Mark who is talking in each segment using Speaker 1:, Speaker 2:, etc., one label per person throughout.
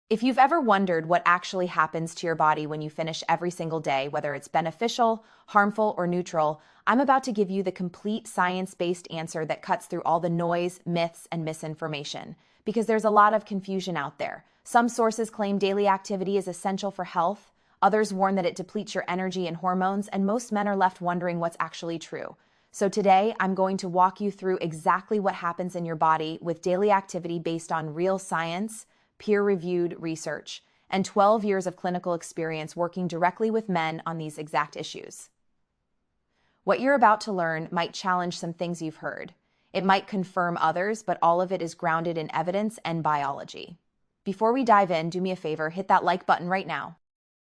Speaker 1: If you've ever wondered what actually happens to your body when you finish every single day, whether it's beneficial, harmful, or neutral, I'm about to give you the complete science-based answer that cuts through all the noise, myths, and misinformation. Because there's a lot of confusion out there. Some sources claim daily activity is essential for health, others warn that it depletes your energy and hormones, and most men are left wondering what's actually true. So today, I'm going to walk you through exactly what happens in your body with daily activity based on real science, peer-reviewed research, and 12 years of clinical experience working directly with men on these exact issues. What you're about to learn might challenge some things you've heard. It might confirm others, but all of it is grounded in evidence and biology. Before we dive in, do me a favor, hit that like button right now.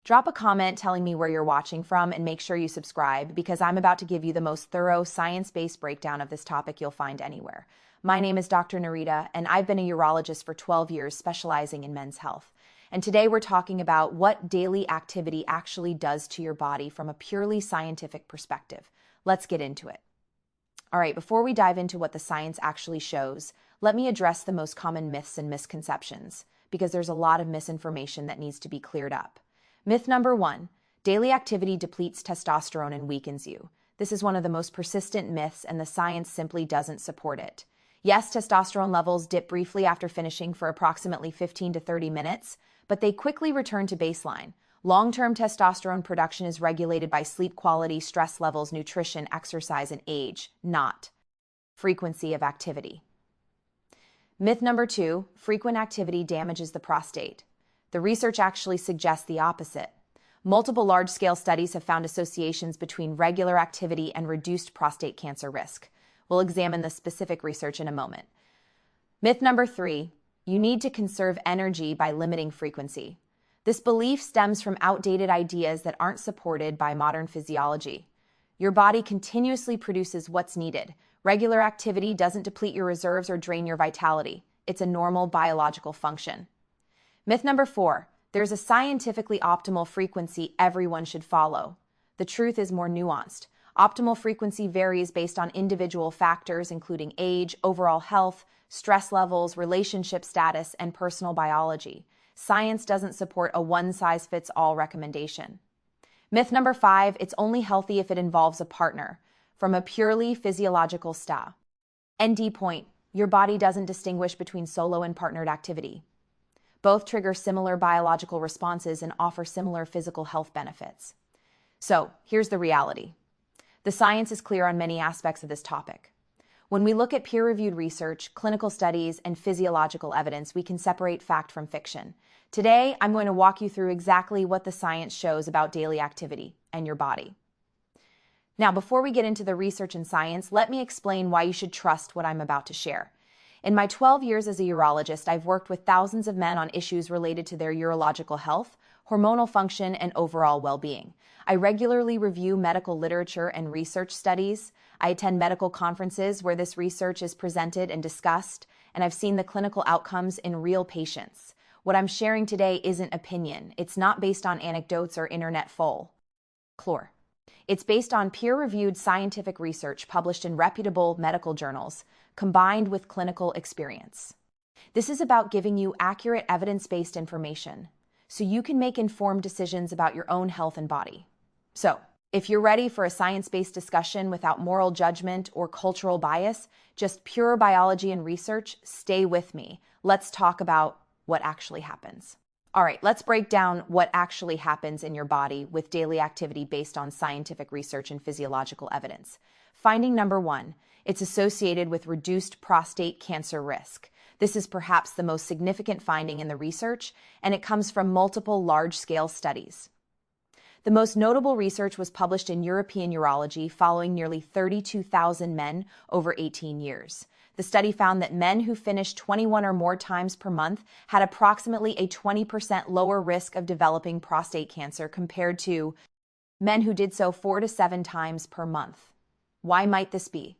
Speaker 1: Drop a comment telling me where you're watching from and make sure you subscribe because I'm about to give you the most thorough science-based breakdown of this topic you'll find anywhere. My name is Dr. Narita, and I've been a urologist for 12 years specializing in men's health. And today we're talking about what daily activity actually does to your body from a purely scientific perspective. Let's get into it. All right, before we dive into what the science actually shows, let me address the most common myths and misconceptions, because there's a lot of misinformation that needs to be cleared up. Myth number 1, daily activity depletes testosterone and weakens you. This is one of the most persistent myths, and the science simply doesn't support it. Yes, testosterone levels dip briefly after finishing for approximately 15 to 30 minutes, but they quickly return to baseline. Long-term testosterone production is regulated by sleep quality, stress levels, nutrition, exercise, and age, not frequency of activity. Myth number 2, frequent activity damages the prostate. The research actually suggests the opposite. Multiple large-scale studies have found associations between regular activity and reduced prostate cancer risk. We'll examine the specific research in a moment. Myth number 3, you need to conserve energy by limiting frequency. This belief stems from outdated ideas that aren't supported by modern physiology. Your body continuously produces what's needed. Regular activity doesn't deplete your reserves or drain your vitality. It's a normal biological function. Myth number 4, there's a scientifically optimal frequency everyone should follow. The truth is more nuanced. Optimal frequency varies based on individual factors, including age, overall health, stress levels, relationship status, and personal biology. Science doesn't support a one-size-fits-all recommendation. Myth number 5, it's only healthy if it involves a partner. From a purely physiological ND point, your body doesn't distinguish between solo and partnered activity. Both trigger similar biological responses and offer similar physical health benefits. So, here's the reality. The science is clear on many aspects of this topic. When we look at peer-reviewed research, clinical studies, and physiological evidence, we can separate fact from fiction. Today, I'm going to walk you through exactly what the science shows about daily activity and your body. Now, before we get into the research and science, let me explain why you should trust what I'm about to share. In my 12 years as a urologist, I've worked with thousands of men on issues related to their urological health, hormonal function, and overall well-being. I regularly review medical literature and research studies. I attend medical conferences where this research is presented and discussed, and I've seen the clinical outcomes in real patients. What I'm sharing today isn't opinion. It's not based on anecdotes or internet folklore. It's based on peer-reviewed scientific research published in reputable medical journals, combined with clinical experience. This is about giving you accurate evidence-based information, so you can make informed decisions about your own health and body. So, if you're ready for a science-based discussion without moral judgment or cultural bias, just pure biology and research, stay with me. Let's talk about what actually happens. All right, let's break down what actually happens in your body with daily activity based on scientific research and physiological evidence. Finding number 1, it's associated with reduced prostate cancer risk. This is perhaps the most significant finding in the research, and it comes from multiple large-scale studies. The most notable research was published in European Urology following nearly 32,000 men over 18 years. The study found that men who finished 21 or more times per month had approximately a 20% lower risk of developing prostate cancer compared to men who did so 4 to 7 times per month. Why might this be?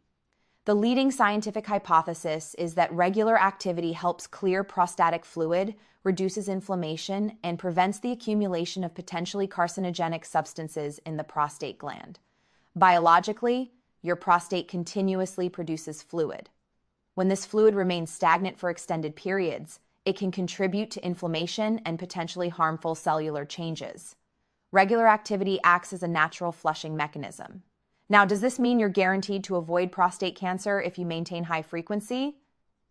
Speaker 1: The leading scientific hypothesis is that regular activity helps clear prostatic fluid, reduces inflammation, and prevents the accumulation of potentially carcinogenic substances in the prostate gland. Biologically, your prostate continuously produces fluid. When this fluid remains stagnant for extended periods, it can contribute to inflammation and potentially harmful cellular changes. Regular activity acts as a natural flushing mechanism. Now, does this mean you're guaranteed to avoid prostate cancer if you maintain high frequency?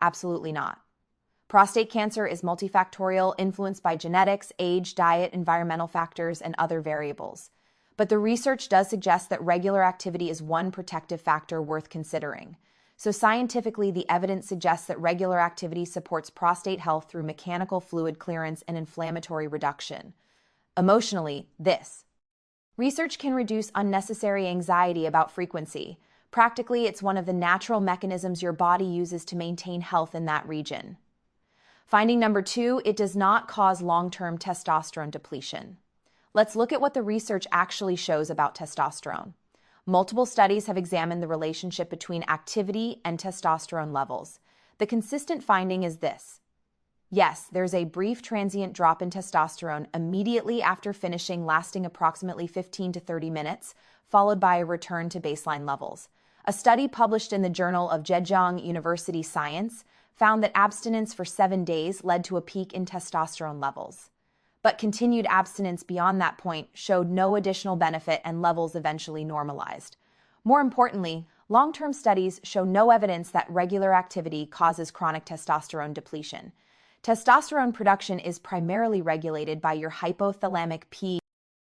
Speaker 1: Absolutely not. Prostate cancer is multifactorial, influenced by genetics, age, diet, environmental factors, and other variables. But the research does suggest that regular activity is one protective factor worth considering. So scientifically, the evidence suggests that regular activity supports prostate health through mechanical fluid clearance and inflammatory reduction. Emotionally, this research can reduce unnecessary anxiety about frequency. Practically, it's one of the natural mechanisms your body uses to maintain health in that region. Finding number 2, it does not cause long-term testosterone depletion. Let's look at what the research actually shows about testosterone. Multiple studies have examined the relationship between activity and testosterone levels. The consistent finding is this. Yes, there's a brief transient drop in testosterone immediately after finishing, lasting approximately 15 to 30 minutes, followed by a return to baseline levels. A study published in the Journal of Zhejiang University Science found that abstinence for 7 days led to a peak in testosterone levels. But continued abstinence beyond that point showed no additional benefit and levels eventually normalized. More importantly, long-term studies show no evidence that regular activity causes chronic testosterone depletion. Testosterone production is primarily regulated by your hypothalamic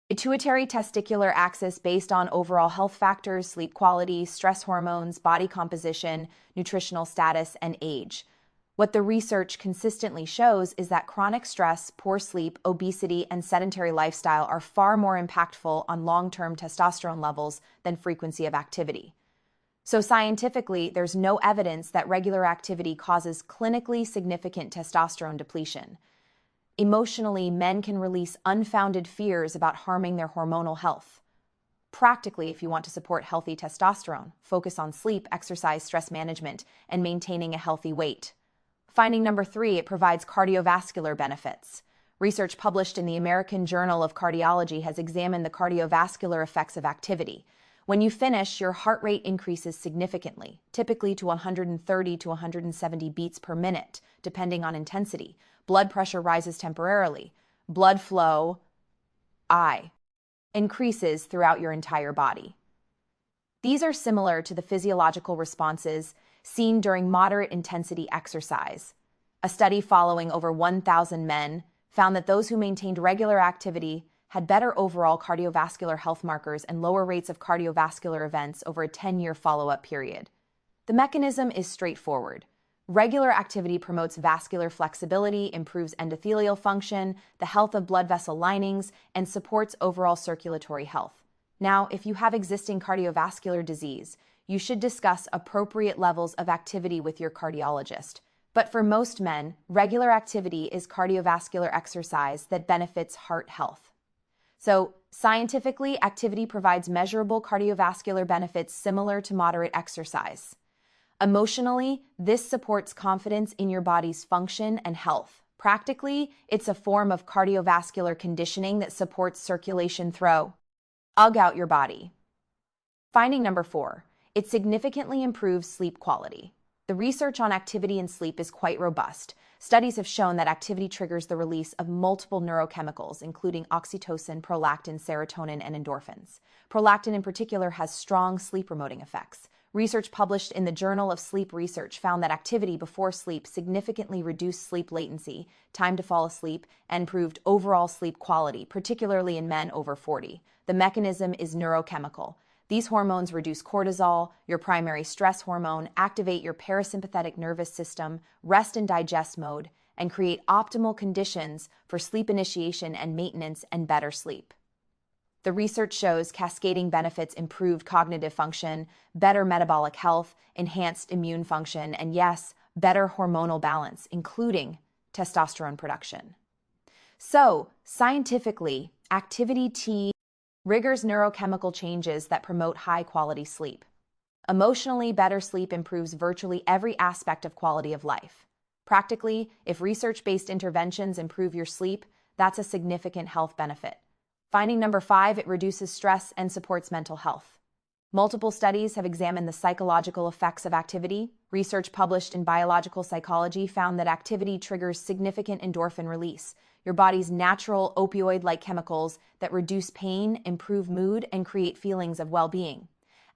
Speaker 1: pituitary testicular axis based on overall health factors, sleep quality, stress hormones, body composition, nutritional status, and age. What the research consistently shows is that chronic stress, poor sleep, obesity, and sedentary lifestyle are far more impactful on long-term testosterone levels than frequency of activity. So scientifically, there's no evidence that regular activity causes clinically significant testosterone depletion. Emotionally, men can release unfounded fears about harming their hormonal health. Practically, if you want to support healthy testosterone, focus on sleep, exercise, stress management, and maintaining a healthy weight. Finding number 3, it provides cardiovascular benefits. Research published in the American Journal of Cardiology has examined the cardiovascular effects of activity. When you finish, your heart rate increases significantly, typically to 130 to 170 beats per minute, depending on intensity. Blood pressure rises temporarily. Blood flow, increases throughout your entire body. These are similar to the physiological responses seen during moderate intensity exercise. A study following over 1,000 men found that those who maintained regular activity had better overall cardiovascular health markers and lower rates of cardiovascular events over a 10-year follow-up period. The mechanism is straightforward. Regular activity promotes vascular flexibility, improves endothelial function, the health of blood vessel linings, and supports overall circulatory health. Now, if you have existing cardiovascular disease, you should discuss appropriate levels of activity with your cardiologist. But for most men, regular activity is cardiovascular exercise that benefits heart health. So, scientifically, activity provides measurable cardiovascular benefits similar to moderate exercise. Emotionally, this supports confidence in your body's function and health. Practically, it's a form of cardiovascular conditioning that supports circulation throughout your body. Finding number 4, it significantly improves sleep quality. The research on activity and sleep is quite robust. Studies have shown that activity triggers the release of multiple neurochemicals, including oxytocin, prolactin, serotonin, and endorphins. Prolactin in particular has strong sleep-promoting effects. Research published in the Journal of Sleep Research found that activity before sleep significantly reduced sleep latency, time to fall asleep, and improved overall sleep quality, particularly in men over 40. The mechanism is neurochemical. These hormones reduce cortisol, your primary stress hormone, activate your parasympathetic nervous system, rest and digest mode, and create optimal conditions for sleep initiation and maintenance and better sleep. The research shows cascading benefits: improved cognitive function, better metabolic health, enhanced immune function, and yes, better hormonal balance, including testosterone production. So, scientifically, activity triggers neurochemical changes that promote high-quality sleep. Emotionally, better sleep improves virtually every aspect of quality of life. Practically, if research-based interventions improve your sleep, that's a significant health benefit. Finding number 5, it reduces stress and supports mental health. Multiple studies have examined the psychological effects of activity. Research published in Biological Psychology found that activity triggers significant endorphin release, your body's natural opioid-like chemicals that reduce pain, improve mood, and create feelings of well-being.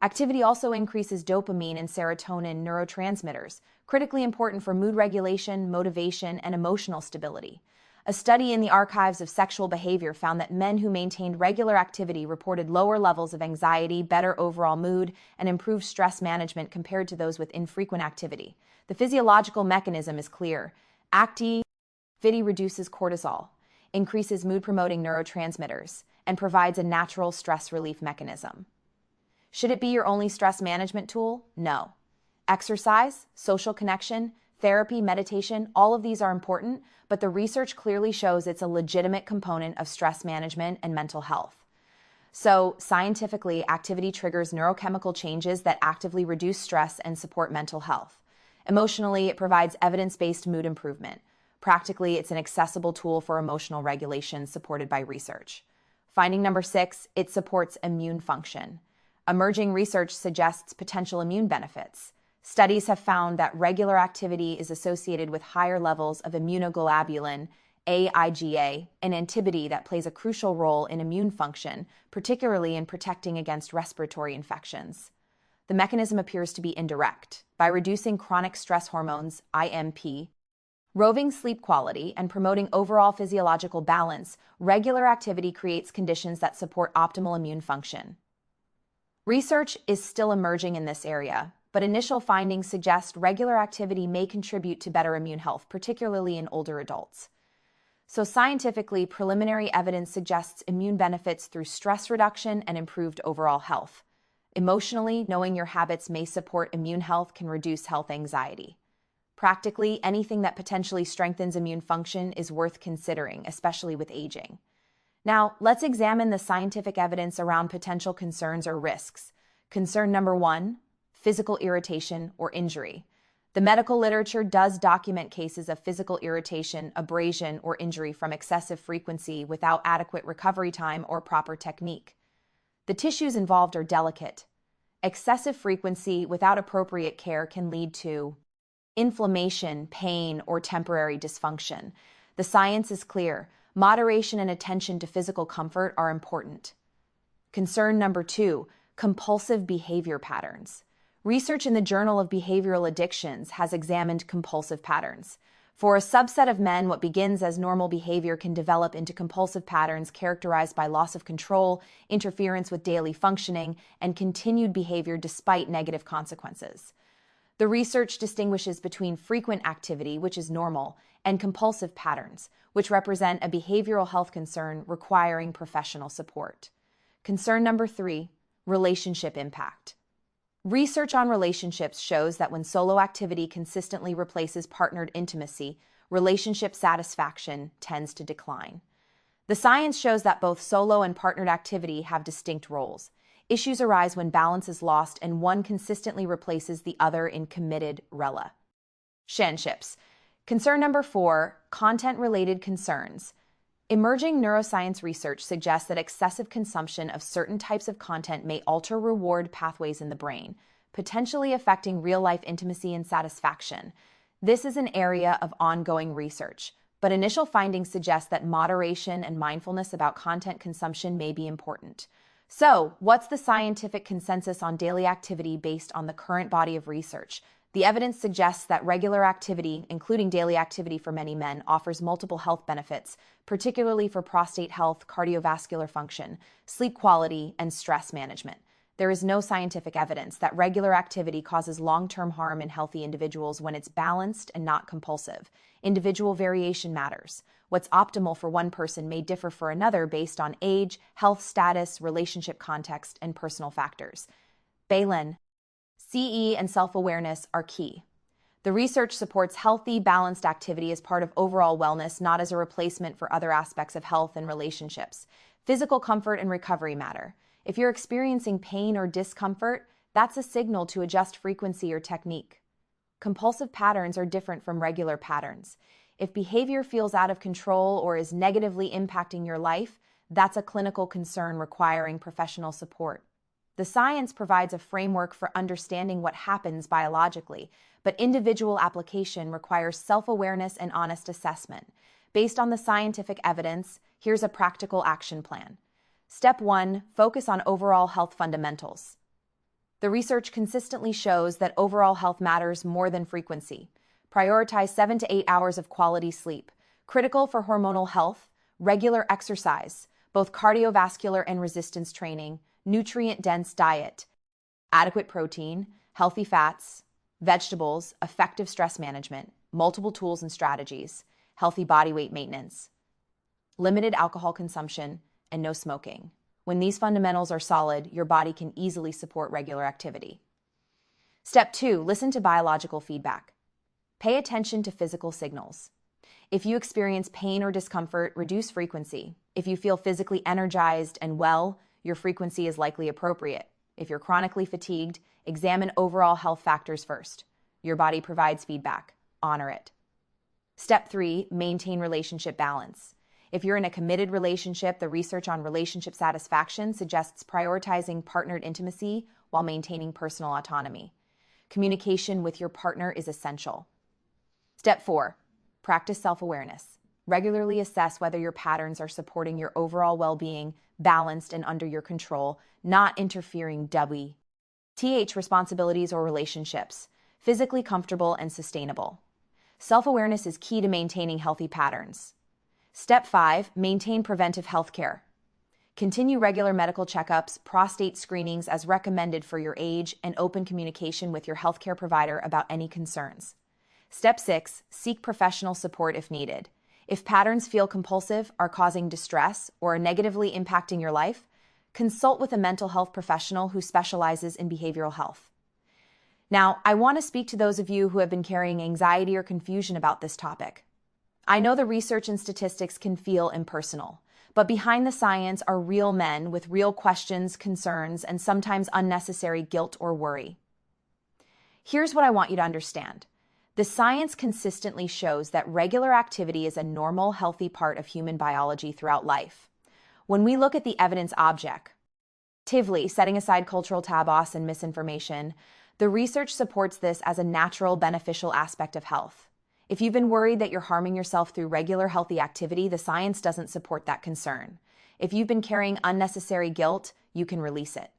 Speaker 1: Activity also increases dopamine and serotonin neurotransmitters, critically important for mood regulation, motivation, and emotional stability. A study in the Archives of Sexual Behavior found that men who maintained regular activity reported lower levels of anxiety, better overall mood, and improved stress management compared to those with infrequent activity. The physiological mechanism is clear. Activity reduces cortisol, increases mood-promoting neurotransmitters, and provides a natural stress relief mechanism. Should it be your only stress management tool? No. Exercise, social connection, therapy, meditation, all of these are important, but the research clearly shows it's a legitimate component of stress management and mental health. So, scientifically, activity triggers neurochemical changes that actively reduce stress and support mental health. Emotionally, it provides evidence-based mood improvement. Practically, it's an accessible tool for emotional regulation supported by research. Finding number 6, it supports immune function. Emerging research suggests potential immune benefits. Studies have found that regular activity is associated with higher levels of immunoglobulin, IgA, an antibody that plays a crucial role in immune function, particularly in protecting against respiratory infections. The mechanism appears to be indirect. By reducing chronic stress hormones, IMP, roving sleep quality, and promoting overall physiological balance, regular activity creates conditions that support optimal immune function. Research is still emerging in this area, but initial findings suggest regular activity may contribute to better immune health, particularly in older adults. So scientifically, preliminary evidence suggests immune benefits through stress reduction and improved overall health. Emotionally, knowing your habits may support immune health can reduce health anxiety. Practically, anything that potentially strengthens immune function is worth considering, especially with aging. Now, let's examine the scientific evidence around potential concerns or risks. Concern number 1, physical irritation or injury. The medical literature does document cases of physical irritation, abrasion, or injury from excessive frequency without adequate recovery time or proper technique. The tissues involved are delicate. Excessive frequency without appropriate care can lead to inflammation, pain, or temporary dysfunction. The science is clear. Moderation and attention to physical comfort are important. Concern number 2, compulsive behavior patterns. Research in the Journal of Behavioral Addictions has examined compulsive patterns. For a subset of men, what begins as normal behavior can develop into compulsive patterns characterized by loss of control, interference with daily functioning, and continued behavior despite negative consequences. The research distinguishes between frequent activity, which is normal, and compulsive patterns, which represent a behavioral health concern requiring professional support. Concern number 3, relationship impact. Research on relationships shows that when solo activity consistently replaces partnered intimacy, relationship satisfaction tends to decline. The science shows that both solo and partnered activity have distinct roles. Issues arise when balance is lost and one consistently replaces the other in committed relationships. Concern number 4, content-related concerns. Emerging neuroscience research suggests that excessive consumption of certain types of content may alter reward pathways in the brain, potentially affecting real-life intimacy and satisfaction. This is an area of ongoing research, but initial findings suggest that moderation and mindfulness about content consumption may be important. So, what's the scientific consensus on daily activity based on the current body of research? The evidence suggests that regular activity, including daily activity for many men, offers multiple health benefits, particularly for prostate health, cardiovascular function, sleep quality, and stress management. There is no scientific evidence that regular activity causes long-term harm in healthy individuals when it's balanced and not compulsive. Individual variation matters. What's optimal for one person may differ for another based on age, health status, relationship context, and personal factors. Balin, CE, and self-awareness are key. The research supports healthy, balanced activity as part of overall wellness, not as a replacement for other aspects of health and relationships. Physical comfort and recovery matter. If you're experiencing pain or discomfort, that's a signal to adjust frequency or technique. Compulsive patterns are different from regular patterns. If behavior feels out of control or is negatively impacting your life, that's a clinical concern requiring professional support. The science provides a framework for understanding what happens biologically, but individual application requires self-awareness and honest assessment. Based on the scientific evidence, here's a practical action plan. Step 1, focus on overall health fundamentals. The research consistently shows that overall health matters more than frequency. Prioritize 7 to 8 hours of quality sleep. Critical for hormonal health, regular exercise, both cardiovascular and resistance training, nutrient-dense diet, adequate protein, healthy fats, vegetables, effective stress management, multiple tools and strategies, healthy body weight maintenance, limited alcohol consumption, and no smoking. When these fundamentals are solid, your body can easily support regular activity. Step 2, listen to biological feedback. Pay attention to physical signals. If you experience pain or discomfort, reduce frequency. If you feel physically energized and well, your frequency is likely appropriate. If you're chronically fatigued, examine overall health factors first. Your body provides feedback. Honor it. Step 3, maintain relationship balance. If you're in a committed relationship, the research on relationship satisfaction suggests prioritizing partnered intimacy while maintaining personal autonomy. Communication with your partner is essential. Step 4, practice self-awareness. Regularly assess whether your patterns are supporting your overall well-being, balanced and under your control, not interfering. Responsibilities or relationships, physically comfortable and sustainable. Self-awareness is key to maintaining healthy patterns. Step 5, maintain preventive health care. Continue regular medical checkups, prostate screenings as recommended for your age, and open communication with your healthcare provider about any concerns. Step 6, seek professional support if needed. If patterns feel compulsive, are causing distress, or are negatively impacting your life, consult with a mental health professional who specializes in behavioral health. Now, I want to speak to those of you who have been carrying anxiety or confusion about this topic. I know the research and statistics can feel impersonal, but behind the science are real men with real questions, concerns, and sometimes unnecessary guilt or worry. Here's what I want you to understand. The science consistently shows that regular activity is a normal, healthy part of human biology throughout life. When we look at the evidence objectively, setting aside cultural tabus and misinformation, the research supports this as a natural, beneficial aspect of health. If you've been worried that you're harming yourself through regular, healthy activity, the science doesn't support that concern. If you've been carrying unnecessary guilt, you can release it.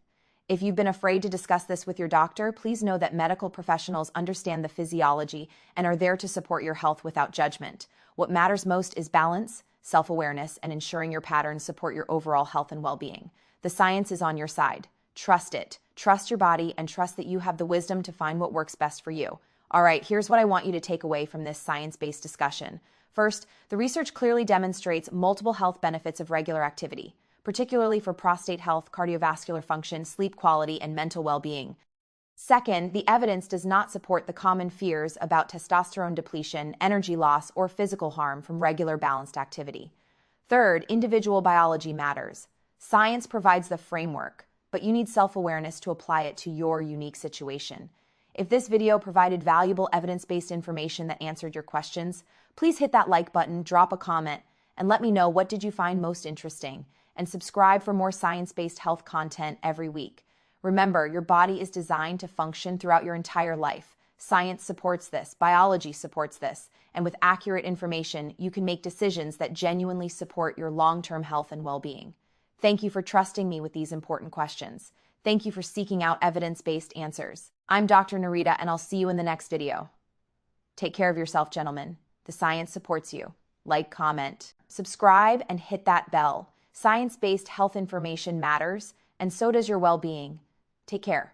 Speaker 1: If you've been afraid to discuss this with your doctor, please know that medical professionals understand the physiology and are there to support your health without judgment. What matters most is balance, self-awareness, and ensuring your patterns support your overall health and well-being. The science is on your side. Trust it. Trust your body and trust that you have the wisdom to find what works best for you. All right, here's what I want you to take away from this science-based discussion. First, the research clearly demonstrates multiple health benefits of regular activity, particularly for prostate health, cardiovascular function, sleep quality, and mental well-being. Second, the evidence does not support the common fears about testosterone depletion, energy loss, or physical harm from regular balanced activity. Third, individual biology matters. Science provides the framework, but you need self-awareness to apply it to your unique situation. If this video provided valuable evidence-based information that answered your questions, please hit that like button, drop a comment, and let me know what did you find most interesting, and subscribe for more science-based health content every week. Remember, your body is designed to function throughout your entire life. Science supports this, biology supports this, and with accurate information, you can make decisions that genuinely support your long-term health and well-being. Thank you for trusting me with these important questions. Thank you for seeking out evidence-based answers. I'm Dr. Narita, and I'll see you in the next video. Take care of yourself, gentlemen. The science supports you. Like, comment, subscribe, and hit that bell. Science-based health information matters, and so does your well-being. Take care.